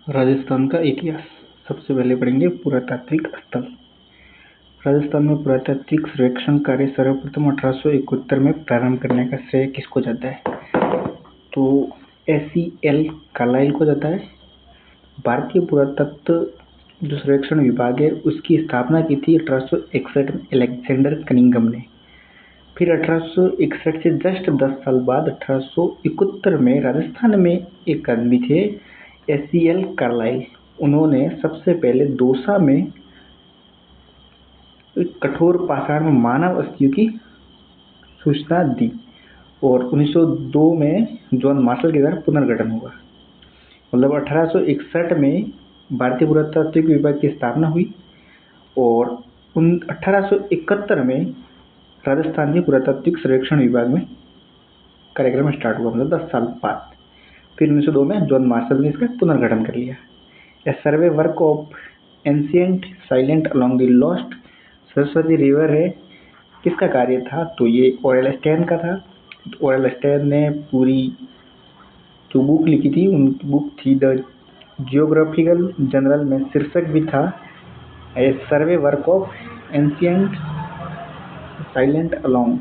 राजस्थान का इतिहास। सबसे पहले पढ़ेंगे पुरातात्विक स्थल। राजस्थान में पुरातात्विक सर्वेक्षण कार्य सर्वप्रथम 1871 में प्रारंभ करने का श्रेय किसको जाता है? तो SEL कार्लाइल को जाता है। भारतीय पुरातत्व जो सर्वेक्षण विभाग है उसकी स्थापना की थी 1861 में अलेक्जेंडर कनिंघम ने। फिर 1861 से जस्ट 10 साल बाद 1871 में राजस्थान में एक आदमी थे SEL कार्लाइल। उन्होंने सबसे पहले दौसा में कठोर पाषाण में मानव अस्थियों की सूचना दी और 1902 में जॉन मार्शल के द्वारा पुनर्गठन हुआ। मतलब 1861 में भारतीय पुरातात्विक विभाग की स्थापना हुई और 1871 में राजस्थान के पुरातात्विक सर्वेक्षण विभाग में कार्यक्रम स्टार्ट हुआ, मतलब 10 साल बाद। फिर 1902 में जॉन मार्शल ने इसका पुनर्गठन कर लिया। A survey work of ancient silent along the lost Saraswati river है, किसका कार्य था? तो ये ओरेल स्टैन का था। ओरेल स्टैन ने पूरी जो बुक लिखी थी, उनकी बुक थी द जियोग्राफिकल जनरल में शीर्षक भी था a survey work of ancient silent along.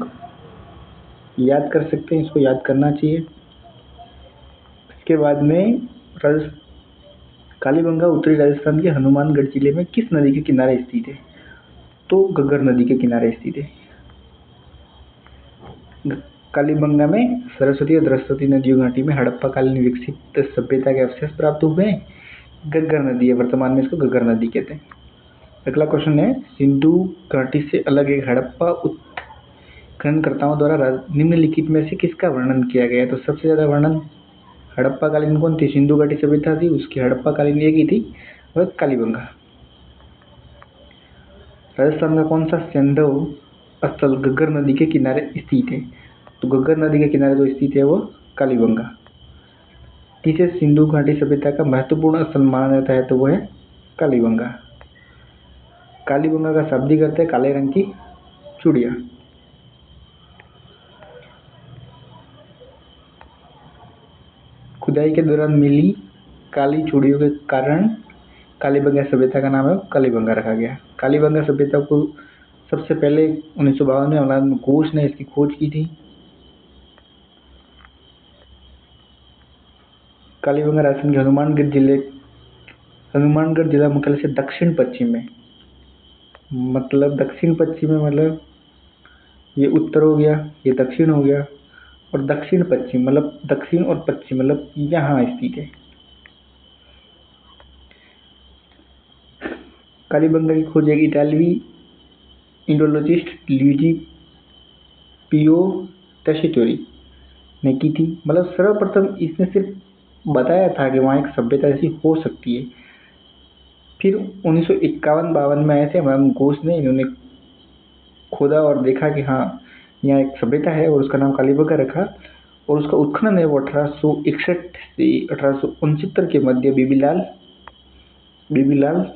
याद कर सकते हैं, इसको याद करना चाहिए। इसके बाद में कालीबंगा उत्तरी राजस्थान के हनुमानगढ़ जिले में किस नदी के किनारे स्थित है? तो घग्गर नदी के किनारे स्थित है। कालीबंगा में सरस्वती और सरस्वती नदियों घाटी में हड़प्पा कालीन विकसित सभ्यता के अवशेष प्राप्त हुए हैं। घग्गर नदी है, वर्तमान में इसको घग्गर नदी कहते हैं। अगला क्वेश्चन है, सिंधु घाटी से अलग एक हड़प्पा उत्खननकर्ताओं द्वारा निम्नलिखित में से किसका वर्णन किया गया है? तो सबसे ज्यादा वर्णन हड़प्पा कालीन कौन थी? सिंधु घाटी सभ्यता थी, उसकी हड़प्पा कालीन एक ही थी, वह कालीबंगा। राजस्थान का कौन सा सैंधव स्थल घग्गर नदी के किनारे स्थित है? तो घग्गर नदी के किनारे जो स्थित है वो कालीबंगा। जिसे सिंधु घाटी सभ्यता का महत्वपूर्ण स्थल माना जाता है तो वो है कालीबंगा। कालीबंगा का शाब्दिक अर्थ है काले रंग की चूड़िया। खुदाई के दौरान मिली काली चूड़ियों के कारण कालीबंगा सभ्यता का नाम है कालीबंगा रखा गया। कालीबंगा सभ्यता को सबसे पहले 1952 में घोष ने इसकी खोज की थी। कालीबंगा राजस्थान के हनुमानगढ़ जिला मुख्यालय से दक्षिण पश्चिम में, मतलब दक्षिण पश्चिम में, मतलब ये उत्तर हो गया, ये दक्षिण हो गया, और दक्षिण पश्चिम मतलब दक्षिण और पश्चिम मतलब यहाँ स्थित है। कालीबंगा की खोज एक इटालवी इंडोलॉजिस्ट लुइजी पियो टेस्चोरी ने की थी। मतलब सर्वप्रथम इसने सिर्फ बताया था कि वहाँ एक सभ्यता ऐसी हो सकती है। फिर 1951-52 में आए थे मैम घोष ने, इन्होंने खोदा और देखा कि हाँ यहाँ एक सभ्यता है और उसका नाम कालीबंगा रखा। और उसका उत्खनन है वो 1861 से 1869 के मध्य बीबीलाल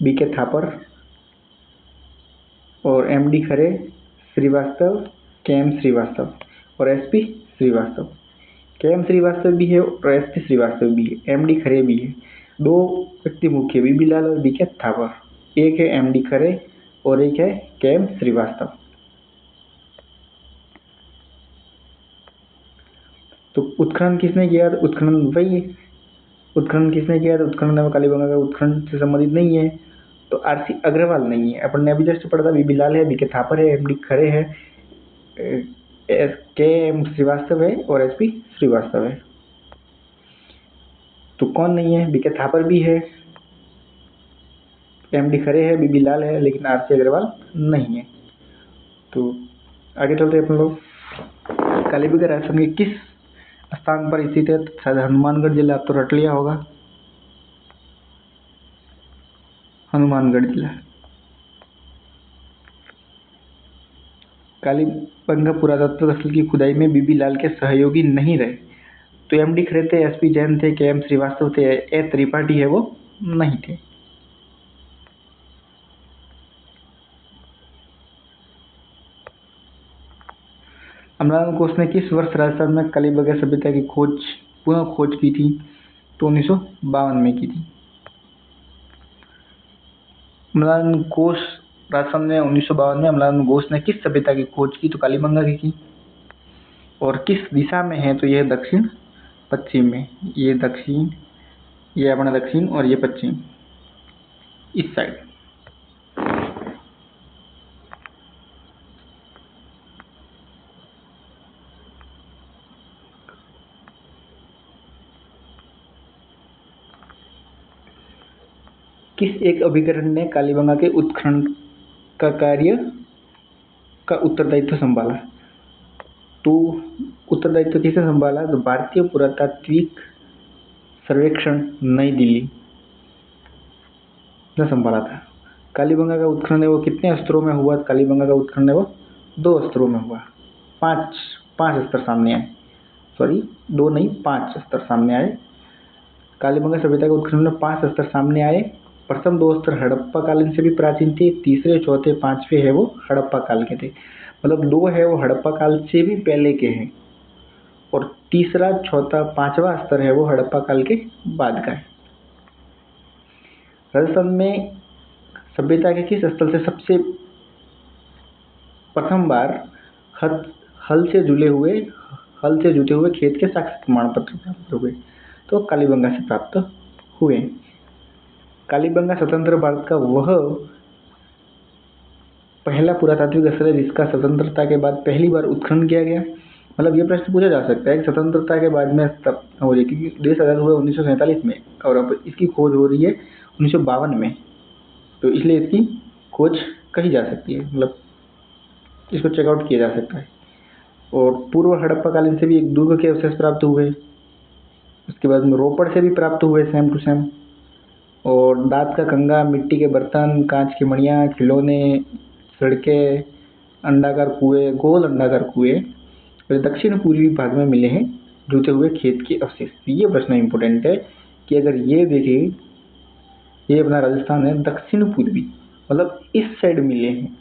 BK थापर और MD खरे श्रीवास्तव, KM श्रीवास्तव और SP श्रीवास्तव। KM श्रीवास्तव भी है और SP श्रीवास्तव भी है, MD खरे भी है। दो व्यक्ति मुख्य बीबीलाल और BK थापर। एक है MD खरे और एक है KM श्रीवास्तव। तो उत्खनन किसने किया? उत्खनन किसने किया? तो उत्खनन कालीबंगा का उत्खनन से संबंधित नहीं है, तो RC अग्रवाल नहीं है। अपन ने अभी जस्ट पढ़ा था बीबीलाल है, BK थापर है, MD खरे है, KM श्रीवास्तव है और SP श्रीवास्तव है। तो कौन नहीं है? BK थापर भी है, MD खरे है, बीबीलाल है, लेकिन RC अग्रवाल नहीं है। तो आगे चलते हैं अपन लोग। कालीबंगा राजस्थान के किस स्थान पर स्थित है? शायद हनुमानगढ़ जिला तो रट लिया होगा, हनुमानगढ़ जिला। कालीबंगा पुरातत्व स्थल की खुदाई में बीबीलाल के सहयोगी नहीं रहे, तो MD खरे थे, SP जैन थे, KM श्रीवास्तव थे, ए त्रिपाठी है वो नहीं थे। अमरान घोष ने किस वर्ष राजस्थान में कालीबंगा सभ्यता की पुनः खोज की थी? तो 1952 में की थी। अम्लान घोष, राजस्थान में 1952 में अम्लान घोष ने किस सभ्यता की खोज की? तो कालीबंगा की। और किस दिशा में है? तो यह दक्षिण पश्चिम में। ये दक्षिण, ये अपना दक्षिण और ये पश्चिम, इस साइड। किस एक अभिकरण ने कालीबंगा के उत्खनन का कार्य का उत्तरदायित्व संभाला? तो उत्तरदायित्व किसे संभाला? तो भारतीय पुरातात्विक सर्वेक्षण नई दिल्ली ने संभाला था। कालीबंगा का उत्खनन है वो कितने स्तरों में हुआ? कालीबंगा का उत्खनन है वो 2 स्तरों में हुआ। पांच स्तर सामने आए, सॉरी 2 नहीं 5 स्तर सामने आए। कालीबंगा सभ्यता के उत्खनन में 5 स्तर सामने आए। प्रथम 2 स्तर हड़प्पा कालीन से भी प्राचीन थे। तीसरे, चौथे, पांचवे है वो हड़प्पा काल के थे। मतलब 2 है वो हड़प्पा काल से भी पहले के हैं और तीसरा, चौथा, पांचवा स्तर है वो हड़प्पा काल के बाद का है। राजस्थान में सभ्यता के किस स्थल से सबसे प्रथम बार हल से जुते हुए खेत के साक्ष्य प्रमाण पत्र प्राप्त हुए? तो कालीबंगा से प्राप्त हुए। कालीबंगा स्वतंत्र भारत का वह पहला पुरातात्विक स्थल है जिसका स्वतंत्रता के बाद पहली बार उत्खनन किया गया। मतलब ये प्रश्न पूछा जा सकता है कि स्वतंत्रता के बाद में तब हो रही, क्योंकि देश आजाद हुआ 1947 में और अब इसकी खोज हो रही है 1952 में, तो इसलिए इसकी खोज कही जा सकती है, मतलब इसको चेकआउट किया जा सकता है। और पूर्व हड़प्पा कालीन से भी एक दुर्ग के अवशेष प्राप्त हुए। उसके बाद में रोपड़ से भी प्राप्त हुए सेम टू सेम। और दांत का कंगा, मिट्टी के बर्तन, कांच की मणियाँ, खिलौने, सड़कें, अंडाकार कुएं, गोल अंडाकार कुएं और दक्षिण पूर्वी भाग में मिले हैं जुते हुए खेत के अवशेष। ये प्रश्न इंपॉर्टेंट है कि अगर ये देखें, ये अपना राजस्थान है दक्षिण पूर्वी, मतलब इस साइड मिले हैं,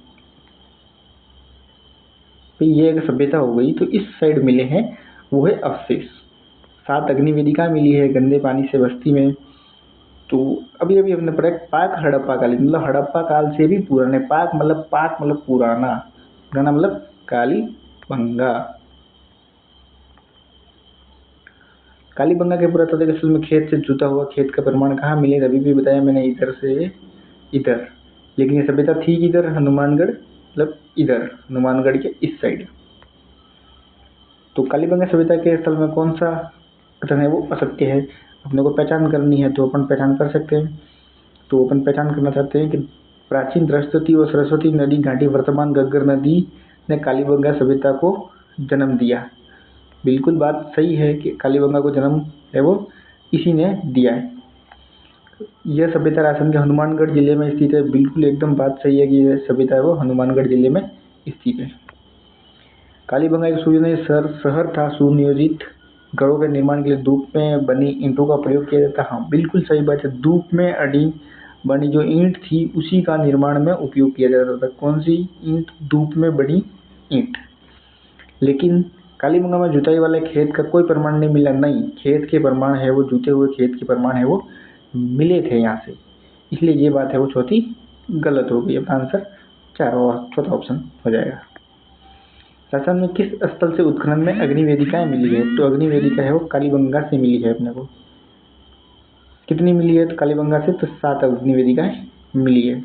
तो ये एक सभ्यता हो गई, तो इस साइड मिले हैं वो है अवशेष। 7 अग्निवेदिका मिली है गंदे पानी से बस्ती में। तो अभी अभी हमने पढ़ा पाक हड़प्पा कालीन, मतलब हड़प्पा काल से भी पुराने। पाक मतलब पुराना, पुराना मतलब कालीबंगा। कालीबंगा के पुरातात्विक स्थल में खेत से जुता हुआ खेत का प्रमाण कहाँ मिले? अभी भी बताया मैंने, इधर से इधर, लेकिन ये सभ्यता थी किधर? हनुमानगढ़, मतलब इधर हनुमानगढ़ के इस साइड। तो कालीबंगा सभ्यता के स्थल में कौन सा कथन है वो असत्य है? अपने को पहचान करनी है तो अपन पहचान कर सकते हैं। तो अपन पहचान करना चाहते हैं कि प्राचीन सरस्वती और सरस्वती नदी घाटी वर्तमान घग्गर नदी ने कालीबंगा सभ्यता को जन्म दिया। बिल्कुल बात सही है कि कालीबंगा को जन्म है वो इसी ने दिया है। यह सभ्यता राजस्थान के हनुमानगढ़ जिले में स्थित है। बिल्कुल एकदम बात सही है कि यह सभ्यता है वो हनुमानगढ़ जिले में स्थित है। कालीबंगा एक सुनियोजित शहर था। सुनियोजित घरों के निर्माण के लिए धूप में बनी ईंटों का प्रयोग किया जाता। हाँ बिल्कुल सही बात है, धूप में अड़ी बनी जो ईंट थी उसी का निर्माण में उपयोग किया जाता था। कौन सी ईंट? धूप में बनी ईंट। लेकिन कालीबंगा में जुताई वाले खेत का कोई प्रमाण नहीं मिला। नहीं, खेत के प्रमाण है वो, जुते हुए खेत के प्रमाण है वो मिले थे यहाँ से, इसलिए ये बात है वो चौथी गलत हो गई। अपना आंसर चौथा ऑप्शन हो जाएगा। राजस्थान में किस स्थल से उत्खनन में अग्निवेदिकाएं मिली है? तो अग्निवेदिका है वो कालीबंगा से मिली है। अपने को कितनी मिली है? तो कालीबंगा से तो 7 अग्निवेदिकाएं मिली है।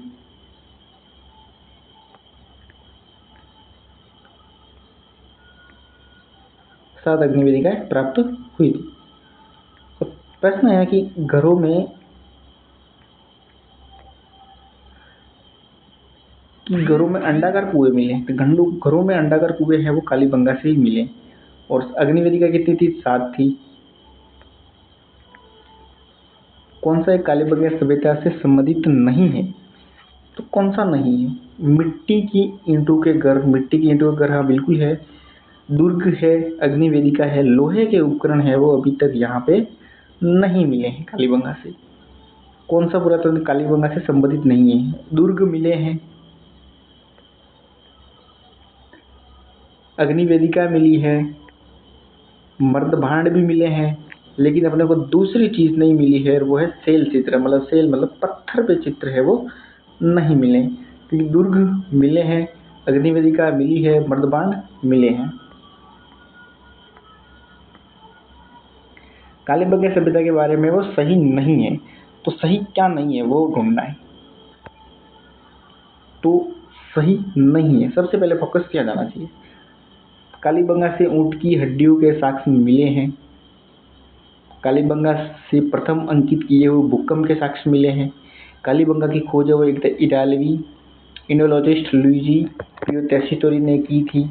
सात अग्निवेदिकाएं प्राप्त हुई थी। तो प्रश्न है कि घरों में अंडाकार कुएं मिले, तो घरों में अंडाकार कुएं हैं वो कालीबंगा से ही मिले। और अग्निवेदिका कितनी थी? 7 थी। कौन सा एक कालीबंगा सभ्यता से संबंधित नहीं है? तो कौन सा नहीं है? मिट्टी की ईंटों के घर, मिट्टी की ईंटों का घर हाँ बिल्कुल है। दुर्ग है, अग्निवेदिका है, लोहे के उपकरण है वो अभी तक यहाँ पे नहीं मिले हैं कालीबंगा से। कौन सा पुरातन कालीबंगा से संबंधित नहीं है? दुर्ग मिले हैं, अग्निवेदिका मिली है, मर्द भांड भी मिले हैं, लेकिन अपने को दूसरी चीज नहीं मिली है, और वो है सेल चित्र। मतलब सेल मतलब पत्थर पे चित्र है वो नहीं मिले, क्योंकि दुर्ग मिले हैं, अग्निवेदिका मिली है, मर्दबाण मिले हैं। कालीबंगा सभ्यता के बारे में वो सही नहीं है, तो सही क्या नहीं है वो ढूंढना है। तो सही नहीं है, सबसे पहले फोकस किया जाना चाहिए। कालीबंगा से ऊंट की हड्डियों के साक्ष्य मिले हैं। कालीबंगा से प्रथम अंकित किए हुए भूकंप के साक्ष्य मिले हैं। कालीबंगा की खोज वो एक इटालवी इंडोलॉजिस्ट लुइजी पियो टेस्टिटोरी ने की थी।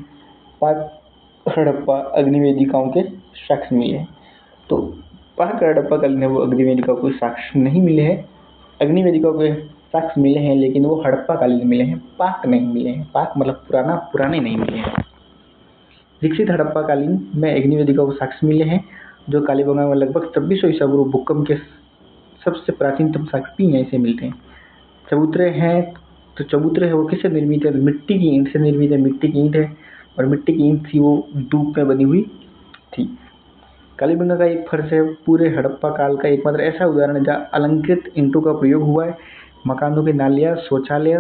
पाक हड़प्पा अग्निवेदिकाओं के साक्ष्य मिले हैं। तो पाक हड़प्पा कालीन वो अग्निवेदिकाओं को साक्ष्य नहीं मिले हैं। अग्निवेदिकाओं के साक्ष्य मिले हैं, लेकिन वो हड़प्पा कालीन मिले हैं, पाक नहीं मिले हैं। पाक मतलब पुराने नहीं मिले हैं। विकसित हड़प्पा कालीन में अग्निवेदिकाओं को साक्ष्य मिले हैं, जो कालीबंगा में लगभग 2600 ईसा पूर्व भूकंप के सबसे प्राचीनतम साक्ष्य भी यहीं से मिलते हैं। चबूतरे हैं, तो चबूतरे है वो किससे निर्मित है? मिट्टी की ईंट से निर्मित है। मिट्टी की ईंट है, और मिट्टी की ईंट थी वो धूप में बनी हुई थी। कालीबंगा का एक फर्श है पूरे हड़प्पा काल का एकमात्र ऐसा उदाहरण है जहाँ अलंकृत ईंटों का प्रयोग हुआ है। मकानों के नालियाँ, शौचालय,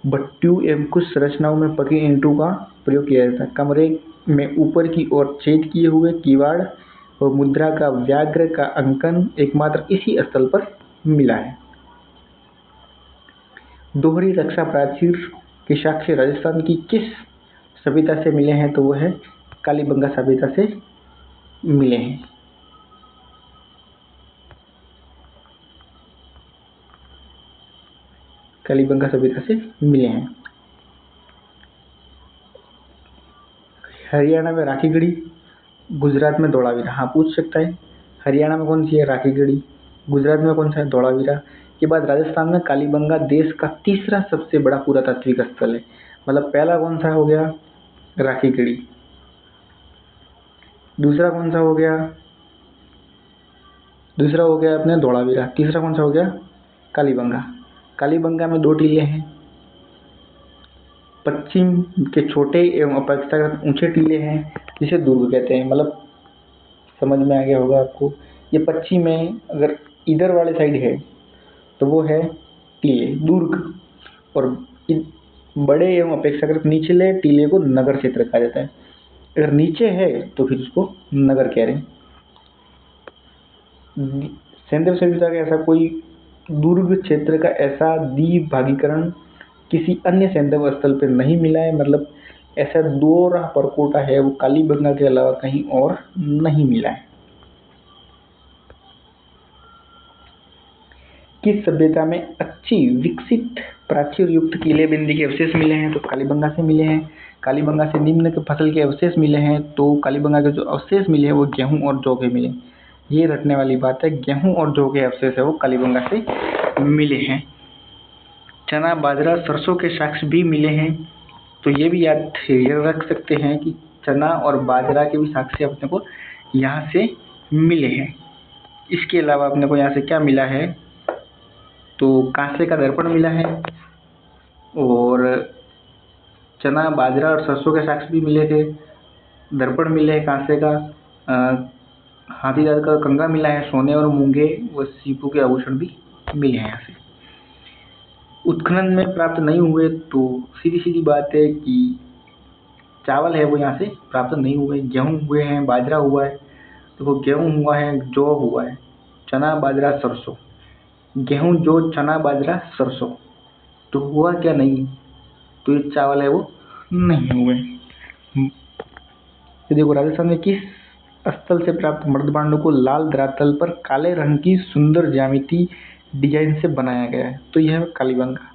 भट्टियों एवं कुछ संरचनाओं में पकी ईंटों का प्रयोग किया जाता है। कमरे में ऊपर की ओर छेद किए हुए किवाड़ और मुद्रा का व्याघ्र का अंकन एकमात्र इसी स्थल पर मिला है। दोहरी रक्षा प्राचीर के साक्ष्य राजस्थान की किस सभ्यता से मिले हैं? तो वो है कालीबंगा सभ्यता से मिले हैं। कालीबंगा सभ्यता से मिले हैं। हरियाणा में राखीगढ़ी, गुजरात में धोलावीरा। हाँ, पूछ सकता है। हरियाणा में कौन सी है? राखीगढ़ी। गुजरात में कौन सा है? धोलावीरा। के बाद राजस्थान में कालीबंगा देश का तीसरा सबसे बड़ा पुरातात्विक स्थल है। मतलब पहला कौन सा हो गया? राखीगढ़ी। दूसरा कौन सा हो गया? दूसरा हो गया अपने धोलावीरा। तीसरा कौन सा हो गया? कालीबंगा। कालीबंगा में 2 टीले हैं। पश्चिम के छोटे एवं अपेक्षाकृत ऊंचे टीले हैं, जिसे दुर्ग कहते हैं। मतलब समझ में आ गया होगा आपको। ये पश्चिम में अगर इधर वाले साइड है तो वो है टीले, दुर्ग। और बड़े एवं अपेक्षाकृत निचले टीले को नगर क्षेत्र कहा जाता है। अगर नीचे है तो फिर उसको नगर कह रहे हैं। सैंधव सभ्यता का ऐसा कोई दुर्ग क्षेत्र का ऐसा द्विभागीकरण किसी अन्य सैंधव स्थल पर नहीं मिला है। मतलब ऐसा दोहरा परकोटा है वो कालीबंगा के अलावा कहीं और नहीं मिला है। किस सभ्यता में अच्छी विकसित प्राचीर युक्त किले बिंदी के अवशेष मिले हैं? तो कालीबंगा से मिले हैं। कालीबंगा से निम्न के फसल के अवशेष मिले हैं। तो कालीबंगा के जो अवशेष मिले हैं वो गेहूं और जौ के मिले। ये रटने वाली बात है, गेहूं और जौ के अवशेष है वो कालीबंगा से मिले हैं। चना, बाजरा, सरसों के साक्ष्य भी मिले हैं। तो ये भी याद रख सकते हैं कि चना और बाजरा के भी साक्ष्य अपने को यहाँ से मिले हैं। इसके अलावा अपने को यहाँ से क्या मिला है? तो कांसे का दर्पण मिला है, और चना, बाजरा और सरसों के साक्ष्य भी मिले थे। दर्पण मिले हैं कांसे का। हाथी दांत का कंगा मिला है। सोने और मूंगे व सीपू के आभूषण भी मिले हैं यहाँ से। उत्खनन में प्राप्त नहीं हुए, तो सीधी सीधी बात है कि चावल है वो यहाँ से प्राप्त नहीं हुए। गेहूँ हुए हैं, बाजरा हुआ है। देखो गेहूँ हुआ है, जौ हुआ है, चना, बाजरा, सरसों। गेहूँ, जौ, चना, बाजरा, सरसों। तो हुआ क्या नहीं? तो ये चावल है वो नहीं हुए। तो देखो राजस्थान में किस स्थल से प्राप्त मर्दबांडों को लाल धरातल पर काले रंग की सुंदर ज्यामिति डिजाइन से बनाया गया है? तो यह है कालीबंगा।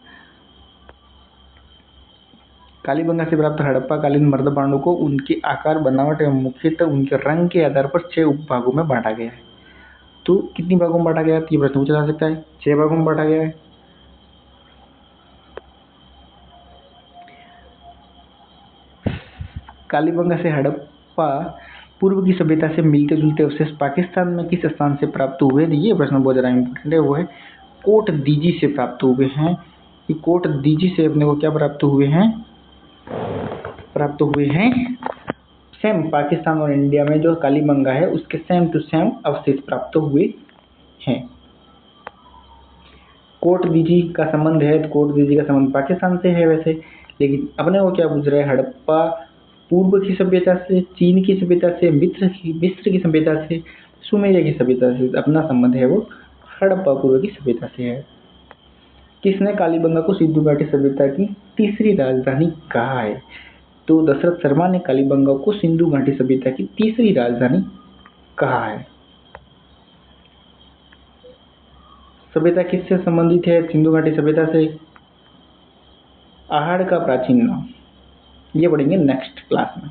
कालीबंगा से प्राप्त हड़प्पा कालीन मर्दबांडों को उनके आकार, बनावट एवं मुख्यतः उनके रंग के आधार पर 6 उपभागों में बांटा गया है। तो कितनी भागों में बांटा गया है? ये प्रश्न पूछा जा सकता है। 6 भागों में बांटा गया है। कालीबंगा से हड़प्पा पूर्व की सभ्यता से मिलते जुलते अवशेष पाकिस्तान में किस स्थान से प्राप्त हुए? ये प्रश्न बहुत ज़्यादा इंपॉर्टेंट है। वो है कोट दीजी से प्राप्त हुए हैं। कि कोट दीजी से अपने को क्या प्राप्त हुए हैं? प्राप्त हुए हैं सेम पाकिस्तान और इंडिया में जो कालीबंगा है उसके सेम टू सेम अवशेष प्राप्त हुए हैं। कोट दीजी का संबंध है तो कोट दीजी का संबंध पाकिस्तान से है वैसे, लेकिन अपने को क्या पूछ रहा है, हड़प्पा पूर्व की सभ्यता से, चीन की सभ्यता से, मिस्र की सभ्यता से, सुमेरिया की सभ्यता से अपना संबंध है वो हड़प्पा पूर्व की सभ्यता से है। किसने कालीबंगा को सिंधु घाटी सभ्यता की तीसरी राजधानी कहा है? तो दशरथ शर्मा ने कालीबंगा को सिंधु घाटी सभ्यता की तीसरी राजधानी कहा है। सभ्यता किससे संबंधित है सिंधु घाटी सभ्यता से? आहड़ का प्राचीन नाम, ये पढ़ेंगे नेक्स्ट क्लास में।